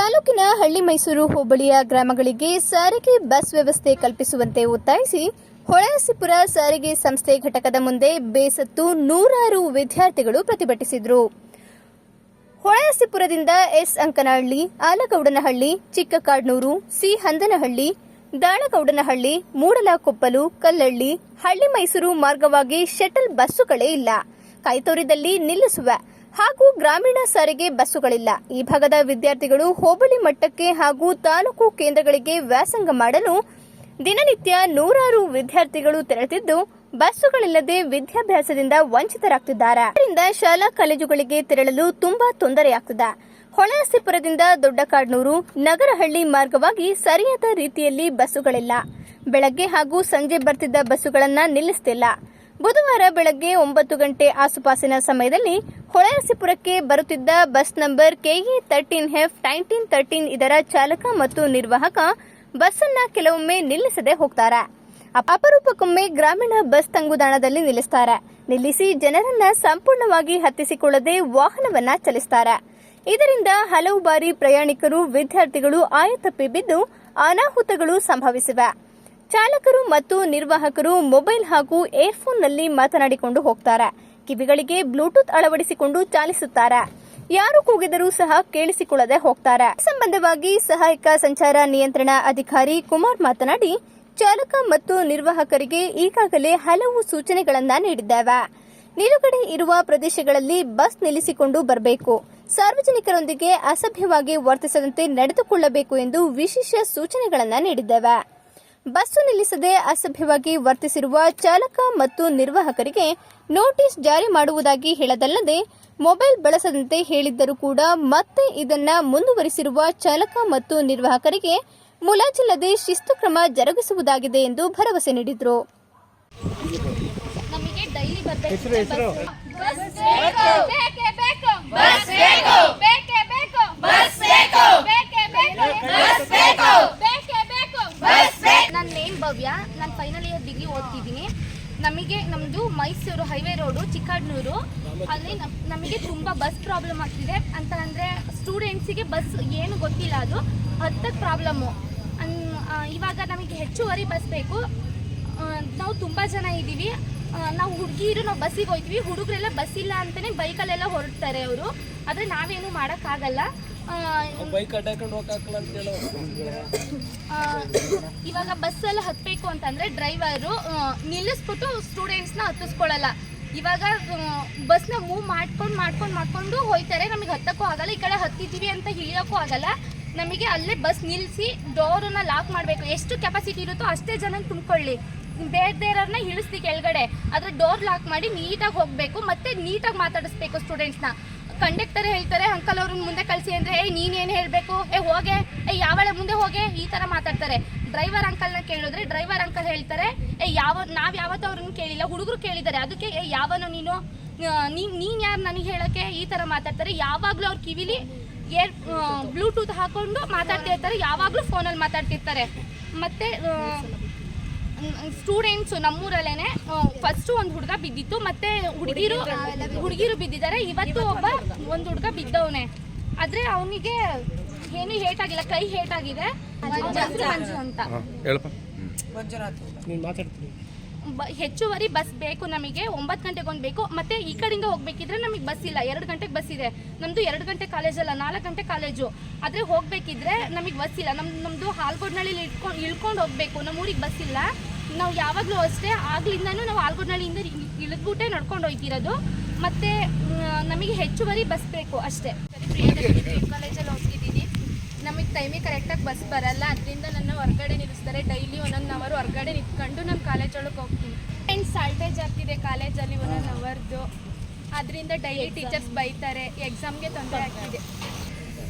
ತಾಲೂಕಿನ ಹಳ್ಳಿ ಮೈಸೂರು ಹೋಬಳಿಯ ಗ್ರಾಮಗಳಿಗೆ ಸಾರಿಗೆ ಬಸ್ ವ್ಯವಸ್ಥೆ ಕಲ್ಪಿಸುವಂತೆ ಒತ್ತಾಯಿಸಿ ಹೊಳೆನರಸೀಪುರ ಸಾರಿಗೆ ಸಂಸ್ಥೆ ಘಟಕದ ಮುಂದೆ ಬೇಸತ್ತು ನೂರಾರು ವಿದ್ಯಾರ್ಥಿಗಳು ಪ್ರತಿಭಟಿಸಿದರು. ಹೊಳೆನರಸೀಪುರದಿಂದ ಎಸ್ ಅಂಕನಹಳ್ಳಿ, ಆಲಗೌಡನಹಳ್ಳಿ, ಚಿಕ್ಕಕಾಡ್ನೂರು, ಸಿ ಹಂದನಹಳ್ಳಿ, ದಾಳಗೌಡನಹಳ್ಳಿ, ಮೂಡಲಕೊಪ್ಪಲು, ಕಲ್ಲಳ್ಳಿ, ಹಳ್ಳಿ ಮೈಸೂರು ಮಾರ್ಗವಾಗಿ ಶಟಲ್ ಬಸ್ಸುಗಳೇ ಇಲ್ಲ. ಕೈತೋರಿದಲ್ಲಿ ನಿಲ್ಲಿಸುವ ಹಾಗೂ ಗ್ರಾಮೀಣ ಸಾರಿಗೆ ಬಸ್ಸುಗಳಿಲ್ಲ. ಈ ಭಾಗದ ವಿದ್ಯಾರ್ಥಿಗಳು ಹೋಬಳಿ ಮಟ್ಟಕ್ಕೆ ಹಾಗೂ ತಾಲೂಕು ಕೇಂದ್ರಗಳಿಗೆ ವ್ಯಾಸಂಗ ಮಾಡಲು ದಿನನಿತ್ಯ ನೂರಾರು ವಿದ್ಯಾರ್ಥಿಗಳು ತೆರಳುತ್ತಿದ್ದು ಬಸ್ಸುಗಳಿಲ್ಲದೆ ವಿದ್ಯಾಭ್ಯಾಸದಿಂದ ವಂಚಿತರಾಗುತ್ತಿದ್ದಾರೆ. ಇದರಿಂದ ಶಾಲಾ ಕಾಲೇಜುಗಳಿಗೆ ತೆರಳಲು ತುಂಬಾ ತೊಂದರೆಯಾಗುತ್ತಿದೆ. ಹೊಳೆನರಸೀಪುರದಿಂದ ದೊಡ್ಡಕಾಡ್ನೂರು, ನಗರಹಳ್ಳಿ ಮಾರ್ಗವಾಗಿ ಸರಿಯಾದ ರೀತಿಯಲ್ಲಿ ಬಸ್ಸುಗಳಿಲ್ಲ. ಬೆಳಗ್ಗೆ ಹಾಗೂ ಸಂಜೆ ಬರ್ತಿದ್ದ ಬಸ್ಸುಗಳನ್ನು ನಿಲ್ಲಿಸುತ್ತಿಲ್ಲ. ಬುಧವಾರ ಬೆಳಗ್ಗೆ 9 ಗಂಟೆ ಆಸುಪಾಸಿನ ಸಮಯದಲ್ಲಿ ಹೊಳೆನರಸೀಪುರಕ್ಕೆ ಬರುತ್ತಿದ್ದ ಬಸ್ ನಂಬರ್ KA 13F1913 ಇದರ ಚಾಲಕ ಮತ್ತು ನಿರ್ವಾಹಕ ಬಸ್ ಅನ್ನ ಕೆಲವೊಮ್ಮೆ ನಿಲ್ಲಿಸದೆ ಹೋಗ್ತಾರೆ. ಅಪರೂಪಕ್ಕೊಮ್ಮೆ ಗ್ರಾಮೀಣ ಬಸ್ ತಂಗುದಾಣದಲ್ಲಿ ನಿಲ್ಲಿಸುತ್ತಾರೆ. ನಿಲ್ಲಿಸಿ ಜನರನ್ನ ಸಂಪೂರ್ಣವಾಗಿ ಹತ್ತಿಸಿಕೊಳ್ಳದೆ ವಾಹನವನ್ನ ಚಲಿಸುತ್ತಾರೆ. ಇದರಿಂದ ಹಲವು ಬಾರಿ ಪ್ರಯಾಣಿಕರು, ವಿದ್ಯಾರ್ಥಿಗಳು ಆಯತಪ್ಪಿ ಬಿದ್ದು ಅನಾಹುತಗಳು ಸಂಭವಿಸಿವೆ. ಚಾಲಕರು ಮತ್ತು ನಿರ್ವಾಹಕರು ಮೊಬೈಲ್ ಹಾಗೂ ಏರ್ಫೋನ್ನಲ್ಲಿ ಮಾತನಾಡಿಕೊಂಡು ಹೋಗ್ತಾರೆ. ಕಿವಿಗಳಿಗೆ ಬ್ಲೂಟೂತ್ ಅಳವಡಿಸಿಕೊಂಡು ಚಾಲಿಸುತ್ತಾರೆ. ಯಾರು ಕೂಗಿದರೂ ಸಹ ಕೇಳಿಸಿಕೊಳ್ಳದೆ ಹೋಗ್ತಾರೆ. ಈ ಸಂಬಂಧವಾಗಿ ಸಹಾಯಕ ಸಂಚಾರ ನಿಯಂತ್ರಣ ಅಧಿಕಾರಿ ಕುಮಾರ್ ಮಾತನಾಡಿ, ಚಾಲಕ ಮತ್ತು ನಿರ್ವಾಹಕರಿಗೆ ಈಗಾಗಲೇ ಹಲವು ಸೂಚನೆಗಳನ್ನು ನೀಡಿದ್ದೇವೆ. ನಿಲುಗಡೆ ಇರುವ ಪ್ರದೇಶಗಳಲ್ಲಿ ಬಸ್ ನಿಲ್ಲಿಸಿಕೊಂಡು ಬರಬೇಕು. ಸಾರ್ವಜನಿಕರೊಂದಿಗೆ ಅಸಭ್ಯವಾಗಿ ವರ್ತಿಸದಂತೆ ನಡೆದುಕೊಳ್ಳಬೇಕು ಎಂದು ವಿಶೇಷ ಸೂಚನೆಗಳನ್ನು ನೀಡಿದ್ದೇವೆ. ಬಸ್ಸು ನಿಲ್ಲಿಸದೆ ಅಸಭ್ಯವಾಗಿ ವರ್ತಿಸಿರುವ ಚಾಲಕ ಮತ್ತು ನಿರ್ವಾಹಕರಿಗೆ ನೋಟಿಸ್ ಜಾರಿ ಮಾಡುವುದಾಗಿ ಹೇಳದಲ್ಲದೆ ಮೊಬೈಲ್ ಬಳಸದಂತೆ ಹೇಳಿದ್ದರೂ ಕೂಡ ಮತ್ತೆ ಇದನ್ನ ಮುಂದುವರಿಸಿರುವ ಚಾಲಕ ಮತ್ತು ನಿರ್ವಾಹಕರಿಗೆ ಮುಲಾಜಿಲ್ಲದೆ ಶಿಸ್ತು ಕ್ರಮ ಜರುಗಿಸುವುದಾಗಿದೆ ಎಂದು ಭರವಸೆ ನೀಡಿದರು. ನನ್ನ ನೇಮ್ ಭವ್ಯ. ನಾನು ಫೈನಲ್ ಇಯರ್ ಡಿಗ್ರಿ ಓದ್ತಿದ್ದೀನಿ. ನಮ್ಮದು ಮೈಸೂರು ಹೈವೇ ರೋಡು ಚಿಕ್ಕಾಡ್ನೂರು. ಅಲ್ಲಿ ನಮಗೆ ತುಂಬ ಬಸ್ ಪ್ರಾಬ್ಲಮ್ ಆಗ್ತಿದೆ. ಅಂತ ಅಂದರೆ ಸ್ಟೂಡೆಂಟ್ಸಿಗೆ ಬಸ್ ಏನು ಗೊತ್ತಿಲ್ಲ, ಅದು ಹತ್ತಕ್ಕೆ ಪ್ರಾಬ್ಲಮ್ಮು. ಇವಾಗ ನಮಗೆ ಹೆಚ್ಚುವರಿ ಬಸ್ ಬೇಕು. ನಾವು ತುಂಬ ಜನ ಇದ್ದೀವಿ. ನಾವು ಹುಡುಗಿರು ನಾವು ಬಸ್ಸಿಗೆ ಹೋಗ್ತೀವಿ. ಹುಡುಗರೆಲ್ಲ ಬಸ್ ಇಲ್ಲ ಅಂತಲೇ ಬೈಕಲ್ಲೆಲ್ಲ ಹೊರಡ್ತಾರೆ ಅವರು. ಆದರೆ ನಾವೇನು ಮಾಡೋಕ್ಕಾಗಲ್ಲ. ಇವಾಗ ಬಸ್ಸಲ್ಲಿ ಹತ್ತಬೇಕು ಅಂತಂದರೆ ಡ್ರೈವರು ನಿಲ್ಲಿಸ್ಬಿಟ್ಟು ಸ್ಟೂಡೆಂಟ್ಸ್ನ ಹತ್ತಿಸ್ಕೊಳ್ಳಲ್ಲ. ಇವಾಗ ಬಸ್ನ ಮೂವ್ ಮಾಡ್ಕೊಂಡು ಹೋಯ್ತಾರೆ. ನಮಗೆ ಹತ್ತಕ್ಕೂ ಆಗಲ್ಲ. ಈ ಕಡೆ ಹತ್ತಿದ್ದೀವಿ ಅಂತ ಇಳಿಯೋಕ್ಕೂ ಆಗಲ್ಲ. ನಮಗೆ ಅಲ್ಲೇ ಬಸ್ ನಿಲ್ಲಿಸಿ ಡೋರನ್ನ ಲಾಕ್ ಮಾಡಬೇಕು. ಎಷ್ಟು ಕೆಪಾಸಿಟಿ ಇರುತ್ತೋ ಅಷ್ಟೇ ಜನ ತುಂಬಿಕೊಳ್ಳಿ. ಬೇರೆಯವ್ರನ್ನ ಇಳಿಸ್ತಿ ಕೆಳಗಡೆ. ಆದರೆ ಡೋರ್ ಲಾಕ್ ಮಾಡಿ ನೀಟಾಗಿ ಹೋಗಬೇಕು. ಮತ್ತು ನೀಟಾಗಿ ಮಾತಾಡಿಸ್ಬೇಕು ಸ್ಟೂಡೆಂಟ್ಸ್ನ. ಕಂಡಕ್ಟರ್ ಹೇಳ್ತಾರೆ, ಅಂಕಲ್ ಅವ್ರನ್ನ ಮುಂದೆ ಕಳಿಸಿ ಅಂದರೆ ನೀನೇನು ಹೇಳಬೇಕು, ಹೋಗೆ, ಯಾವಳೆ ಮುಂದೆ ಹೋಗೆ, ಈ ಥರ ಮಾತಾಡ್ತಾರೆ. ಡ್ರೈವರ್ ಅಂಕಲ್ನ ಕೇಳಿದ್ರೆ ಡ್ರೈವರ್ ಅಂಕಲ್ ಹೇಳ್ತಾರೆ, ನಾವು ಯಾವತ್ತೂ ಅವ್ರನ್ನ ಕೇಳಿಲ್ಲ, ಹುಡುಗರು ಕೇಳಿದ್ದಾರೆ, ಅದಕ್ಕೆ ಯಾವನೋ ನೀನು ಯಾರು ನನಗೆ ಹೇಳೋಕ್ಕೆ, ಈ ಥರ ಮಾತಾಡ್ತಾರೆ. ಯಾವಾಗಲೂ ಅವ್ರ ಕಿವಿಲಿ ಬ್ಲೂಟೂತ್ ಹಾಕ್ಕೊಂಡು ಮಾತಾಡ್ತಿರ್ತಾರೆ. ಯಾವಾಗಲೂ ಫೋನಲ್ಲಿ ಮಾತಾಡ್ತಿರ್ತಾರೆ. ಮತ್ತು ಸ್ಟೂಡೆಂಟ್ಸು ನಮ್ಮೂರಲ್ಲೇ ಫಸ್ಟು ಒಂದು ಹುಡುಗ ಬಿದ್ದಿತ್ತು. ಮತ್ತು ಹುಡುಗಿರು ಬಿದ್ದಿದ್ದಾರೆ. ಇವತ್ತು ಒಂದು ಹುಡುಗ ಬಿದ್ದವನೇ. ಆದರೆ ಅವನಿಗೆ ಏನು ಹೇಟಾಗಿಲ್ಲ, ಕೈ ಹೇಟಾಗಿದೆ. ಮಂಜು ಅಂತ. ಹೆಚ್ಚುವರಿ ಬಸ್ ಬೇಕು ನಮಗೆ. 9 ಗಂಟೆಗೆ ಒಂದು ಬೇಕು. ಮತ್ತು ಈ ಕಡೆಯಿಂದ ಹೋಗ್ಬೇಕಿದ್ರೆ ನಮಗೆ ಬಸ್ ಇಲ್ಲ. 2 ಗಂಟೆಗೆ ಬಸ್ ಇದೆ. ನಮ್ಮದು 2 ಗಂಟೆ ಕಾಲೇಜಲ್ಲ, 4 ಗಂಟೆ ಕಾಲೇಜು. ಆದರೆ ಹೋಗಬೇಕಿದ್ರೆ ನಮಗೆ ಬಸ್ ಇಲ್ಲ. ನಮ್ಮದು ಹಾಲ್ಗೋಡ್ನಳ್ಳಿಲಿ ಇಳ್ಕೊಂಡು ಹೋಗಬೇಕು. ನಮ್ಮ ಊರಿಗೆ ಬಸ್ ಇಲ್ಲ. ನಾವು ಯಾವಾಗಲೂ ಅಷ್ಟೇ ಆಗ್ಲಿಂದನೂ ನಾವು ಆಲ್ಗೋಡ್ನಳ್ಳಿಯಿಂದ ಇಳಿದ್ಬಿಟ್ಟೆ ನಡ್ಕೊಂಡು ಹೋಗ್ತಿರೋದು. ಮತ್ತು ನಮಗೆ ಹೆಚ್ಚುವರಿ ಬಸ್ ಬೇಕು ಅಷ್ಟೇ. ಕಾಲೇಜಲ್ಲಿ ಹೋಗ್ತಿದ್ದೀನಿ. ನಮಗೆ ಟೈಮಿಗೆ ಕರೆಕ್ಟಾಗಿ ಬಸ್ ಬರಲ್ಲ. ಅದರಿಂದ ನನ್ನ ಹೊರಗಡೆ ನಿಲ್ಲಿಸ್ತಾರೆ. ಡೈಲಿ 1 ಅವರ್ ಹೊರಗಡೆ ನಿಂತ್ಕೊಂಡು ನಾನು ಕಾಲೇಜ್ ಒಳಗೆ ಹೋಗ್ತೀನಿ. ಆ್ಯಂಡ್ ಸಾಲ್ಟೇಜ್ ಆಗ್ತಿದೆ ಕಾಲೇಜಲ್ಲಿ 1 ಅವರ್ದು. ಅದರಿಂದ ಡೈಲಿ ಟೀಚರ್ಸ್ ಬೈತಾರೆ. ಎಕ್ಸಾಮ್ಗೆ ತೊಂದರೆ ಆಗ್ತಿದೆ.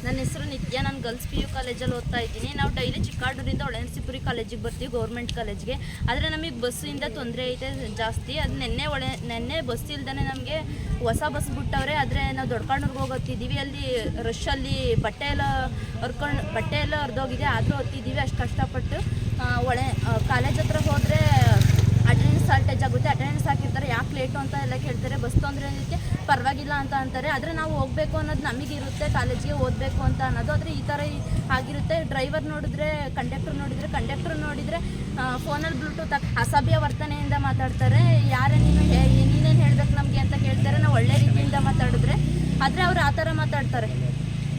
ನನ್ನ ಹೆಸರು ನಿತ್ಯ. ನಾನು ಗರ್ಲ್ಸ್ PU ಕಾಲೇಜಲ್ಲಿ ಓದ್ತಾ ಇದ್ದೀನಿ. ನಾವು ಡೈಲಿ ಚಿಕ್ಕಾಡೂರಿಂದ ಹೊಳೆನರಸೀಪುರ ಕಾಲೇಜಿಗೆ ಬರ್ತೀವಿ, ಗೌರ್ಮೆಂಟ್ ಕಾಲೇಜ್ಗೆ. ಆದರೆ ನಮಗೆ ಬಸ್ಸಿಂದ ತೊಂದರೆ ಐತೆ ಜಾಸ್ತಿ. ಅದು ನೆನ್ನೆ ಬಸ್ ಇಲ್ದೇ ನಮಗೆ ಹೊಸ ಬಸ್ ಬಿಟ್ಟವ್ರೆ. ಆದರೆ ನಾವು ದೊಡ್ಡಕಾಡ್ನೂರ್ಗೆ ಹೋಗ್ತಿದ್ದೀವಿ. ಅಲ್ಲಿ ರಶಲ್ಲಿ ಬಟ್ಟೆ ಎಲ್ಲ ಹರಿದೋಗಿದೆ. ಆದರೂ ಹತ್ತಿದ್ದೀವಿ ಅಷ್ಟು ಕಷ್ಟಪಟ್ಟು. ಕಾಲೇಜ್ ಹತ್ರ ಹೋದರೆ ಅಟೆಂಡೆನ್ಸ್ ಶಾರ್ಟೇಜ್ ಆಗುತ್ತೆ, ಅಟೆಂಡೆನ್ಸ್ ಹಾಕಿರ್ತಾರೆ, ಯಾಕೆ ಲೇಟು ಅಂತ ಎಲ್ಲ ಕೇಳ್ತಾರೆ. ಬಸ್ ತೊಂದರೆ ಅದಕ್ಕೆ ಪರವಾಗಿಲ್ಲ ಅಂತ ಅಂತಾರೆ. ಆದರೆ ನಾವು ಹೋಗಬೇಕು ಅನ್ನೋದು ನಮಗಿರುತ್ತೆ, ಕಾಲೇಜಿಗೆ ಓದಬೇಕು ಅಂತ ಅನ್ನೋದು. ಆದರೆ ಈ ಥರ ಆಗಿರುತ್ತೆ. ಡ್ರೈವರ್ ನೋಡಿದ್ರೆ, ಕಂಡಕ್ಟರ್ ನೋಡಿದರೆ ಫೋನಲ್ಲಿ ಬ್ಲೂಟೂತ್ ಅಸಭ್ಯ ವರ್ತನೆಯಿಂದ ಮಾತಾಡ್ತಾರೆ. ಯಾರೇ ನೀನೇನು ಹೇಳ್ಬೇಕು ನಮಗೆ ಅಂತ ಕೇಳ್ತಾರೆ. ನಾವು ಒಳ್ಳೆ ರೀತಿಯಿಂದ ಮಾತಾಡಿದ್ರೆ, ಆದರೆ ಅವ್ರು ಆ ಥರ ಮಾತಾಡ್ತಾರೆ.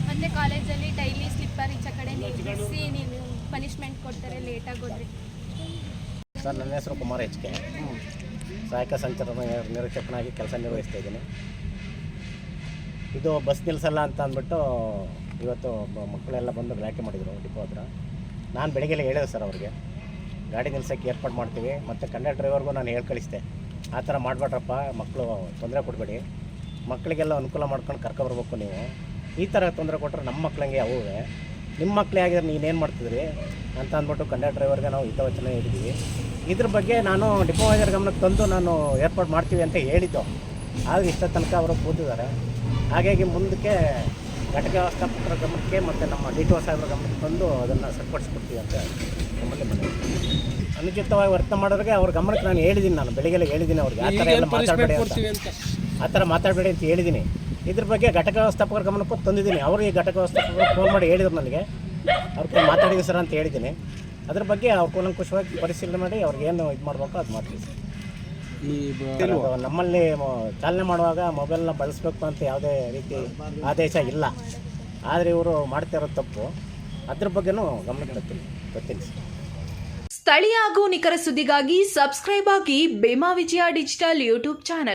ಮತ್ತು ಕಾಲೇಜಲ್ಲಿ ಡೈಲಿ ಸ್ಲಿಪ್ಪರ್ ಈಚೆ ಕಡೆ ನಿಲ್ಲಿಸಿ ನೀವು ಪನಿಷ್ಮೆಂಟ್ ಕೊಡ್ತಾರೆ ಲೇಟಾಗಿ ಹೋದ್ರೆ. ಸರ್, ನನ್ನ ಹೆಸರು ಕುಮಾರ್ HK, ಸಹಾಯಕ ಸಂಚಾರ ನಿರೀಕ್ಷಕನಾಗಿ ಕೆಲಸ ನಿರ್ವಹಿಸ್ತಾ ಇದ್ದೀನಿ. ಇದು ಬಸ್ ನಿಲ್ಲಿಸಲ್ಲ ಅಂತ ಅಂದ್ಬಿಟ್ಟು ಇವತ್ತು ಮಕ್ಕಳೆಲ್ಲ ಬಂದು ಗಲಾಟೆ ಮಾಡಿದರು ಡಿಪೋ ಹತ್ರ. ನಾನು ಬೆಳಗ್ಗೆ ಹೇಳಿದೆ ಸರ್ ಅವ್ರಿಗೆ, ಗಾಡಿ ನಿಲ್ಸೋಕ್ಕೆ ಏರ್ಪಾಡು ಮಾಡ್ತೀವಿ, ಮತ್ತು ಕಂಡಕ್ಟರ್ ಡ್ರೈವರ್ಗೂ ನಾನು ಹೇಳಿ ಕಳಿಸ್ದೆ, ಆ ಥರ ಮಾಡಬೇಡ್ರಪ್ಪ, ಮಕ್ಕಳು ತೊಂದರೆ ಕೊಡಬೇಡಿ, ಮಕ್ಕಳಿಗೆಲ್ಲ ಅನುಕೂಲ ಮಾಡ್ಕೊಂಡು ಕರ್ಕೊಬರ್ಬೇಕು. ನೀವು ಈ ಥರ ತೊಂದರೆ ಕೊಟ್ಟರೆ ನಮ್ಮ ಮಕ್ಳಂಗೆ ಅವೇ ನಿಮ್ಮ ಮಕ್ಕಳೇ ಆಗಿದ್ರೆ ನೀನೇನು ಮಾಡ್ತಿದ್ರಿ ಅಂತ ಅಂದ್ಬಿಟ್ಟು ಕಂಡಕ್ಟರ್ ಡ್ರೈವರ್ಗೆ ನಾವು ಹಿತವಚನ ಹೇಳಿದ್ದೀವಿ. ಇದ್ರ ಬಗ್ಗೆ ನಾನು ಡಿಪೋ ಮೇನೇಜರ್ ಗಮನಕ್ಕೆ ತಂದು ನಾನು ಏರ್ಪಾಡು ಮಾಡ್ತೀವಿ ಅಂತ ಹೇಳಿದ್ದು. ಆಗ ಇಷ್ಟ ತನಕ ಅವರು ಕೂತಿದ್ದಾರೆ. ಹಾಗಾಗಿ ಮುಂದಕ್ಕೆ ಘಟಕ ವ್ಯವಸ್ಥಾಪಕರ ಗಮನಕ್ಕೆ ಮತ್ತು ನಮ್ಮ DTO ಸಾಹೇಬರ ಗಮನಕ್ಕೆ ತಂದು ಅದನ್ನು ಸರಿಪಡಿಸ್ಕೊಡ್ತೀವಿ ಅಂತ ನಮ್ಮಲ್ಲಿ ಮನೆ. ಅನುಚಿತವಾಗಿ ವರ್ತನೆ ಮಾಡೋರಿಗೆ ಅವ್ರ ಗಮನಕ್ಕೆ ನಾನು ಹೇಳಿದ್ದೀನಿ, ನಾನು ಬೆಳಿಗ್ಗೆ ಹೇಳಿದ್ದೀನಿ ಅವ್ರಿಗೆ ಆ ಥರ ಎಲ್ಲ ಮಾತಾಡಬೇಡಿ ಅಂತ, ಆ ಥರ ಮಾತಾಡಬೇಡಿ ಅಂತ ಹೇಳಿದ್ದೀನಿ. ಇದ್ರ ಬಗ್ಗೆ ಘಟಕ ವ್ಯವಸ್ಥಾಪಕರ ಗಮನಕ್ಕೂ ತಂದಿದ್ದೀನಿ. ಅವರು ಈ ಘಟಕ ವ್ಯವಸ್ಥಾಪಕರು ಫೋನ್ ಮಾಡಿ ಹೇಳಿದ್ರು ನನಗೆ, ಅವ್ರ ಕೈ ಮಾತಾಡಿದ್ವಿ ಸರ್ ಅಂತ ಹೇಳಿದ್ದೀನಿ. ಅದ್ರ ಬಗ್ಗೆ ಅವ್ರು ಕೂಲಂಕುಷವಾಗಿ ಪರಿಶೀಲನೆ ಮಾಡಿ ಅವ್ರಿಗೇನು ಇದು ಮಾಡಬೇಕು ಅದು ಮಾಡ್ತೀವಿ ಸರ್. ನಮ್ಮಲ್ಲಿ ಚಾಲನೆ ಮಾಡುವಾಗ ಮೊಬೈಲ್ನ ಬಳಸಬೇಕು ಅಂತ ಯಾವುದೇ ರೀತಿ ಆದೇಶ ಇಲ್ಲ. ಆದರೆ ಇವರು ಮಾಡ್ತಿರೋ ತಪ್ಪು, ಅದ್ರ ಬಗ್ಗೆನೂ ಗಮನಕ್ಕೆ ಬರ್ತೀನಿ ಸರ್. ಸ್ಥಳೀಯ ಹಾಗೂ ನಿಖರ ಸುದ್ದಿಗಾಗಿ ಸಬ್ಸ್ಕ್ರೈಬ್ ಆಗಿ ಬೇಮಾ ವಿಜಯ ಡಿಜಿಟಲ್ ಯೂಟ್ಯೂಬ್ ಚಾನಲ್.